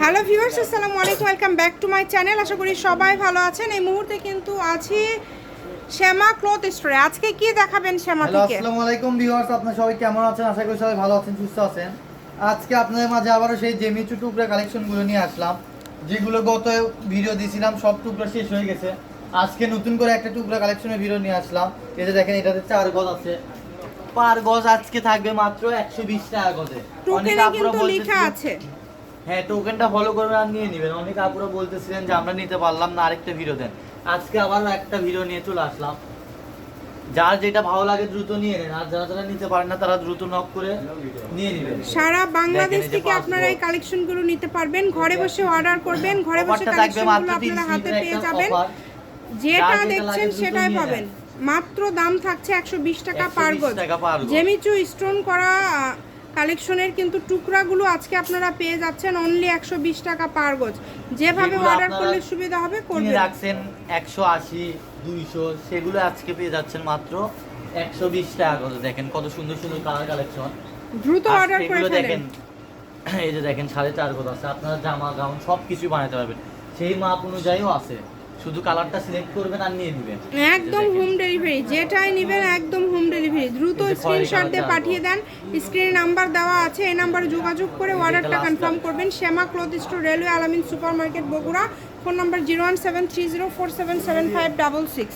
Hello viewers, আসসালামু আলাইকুম, welcome back to my channel. আশা করি সবাই ভালো আছেন। এই মুহূর্তে কিন্তু আছি শ্যামা ক্লথ স্টোরে। আজকে কি দেখাবেন শ্যামা হ্যালো থেকে? আসসালামু আলাইকুম ভিউয়ার্স, আপনারা সবাই কেমন আছেন? আশা করি সবাই ভালো আছেন, সুস্থ আছেন। আজকে আপনাদের মাঝে আবারও সেই জেমিচু টুকরা কালেকশনগুলো নিয়ে আসলাম, যেগুলো গত ভিডিও দিয়েছিলাম সব টুকরা শেষ হয়ে গেছে। আজকে নতুন করে একটা টুকরা কালেকশনের ভিডিও নিয়ে আসলাম। এই যে দেখেন, এটাতে 4 গজ আছে। পার গজ আজকে থাকবে মাত্র 120 টাকা গজে। টোকেনে কিন্তু লেখা আছে। হ্যাঁ, টোকেনটা ফলো করবেন আর নিয়ে নেবেন। অনেক আপুরা বলতেছিলেন যে আমরা নিতে পারলাম না, আরেকটা ভিডিও দেন। আজকে আবার একটা ভিডিও নিয়ে চলে আসলাম। যার যেটা ভালো লাগে দ্রুত নিয়ে নেন, আর যারা যারা নিতে পারেন না তারা দ্রুত নক করে নিয়ে নেবেন। সারা বাংলাদেশ থেকে আপনারা এই কালেকশনগুলো নিতে পারবেন। ঘরে বসে অর্ডার করবেন, ঘরে বসে কালেকশনগুলো আপনারা হাতে পেয়ে যাবেন। যেটা দেখছেন সেটাই পাবেন। মাত্র দাম থাকছে 120 টাকা পার গজ। জেমিচু স্টোন করা কালেকশনের কিন্তু টুকরাগুলো আজকে আপনারা পেয়ে যাচ্ছেন অনলি 120 টাকা পার গজ। যেভাবে অর্ডার করলে সুবিধা হবে করবেন। রাখছেন 180 200, সেগুলো আজকে পেয়ে যাচ্ছেন মাত্র 120 টাকা করে। দেখেন কত সুন্দর সুন্দর কালার কালেকশন, দ্রুত অর্ডার করে দেখেন। এই যে দেখেন 4.5 গজ আছে, আপনারা জামা গাউন সব কিছু বানাতে পারবেন। সেই মাপ অনুযায়ীও আছে, শুধু কালারটা সিলেক্ট করবেন আর নিয়ে নেবেন। একদম হোম ডেলিভারি, যেটাই নেবেন একদম হোম ডেলিভারি। দ্রুত স্ক্রিনশট দিয়ে পাঠিয়ে দেন। স্ক্রিনে নাম্বার দেওয়া আছে, এই নাম্বারে যোগাযোগ করে অর্ডারটা কনফার্ম করবেন। শ্যামা ক্লথ স্টোর, রেলওয়ে আলামিন super market, Bogura. Phone number 01730477566।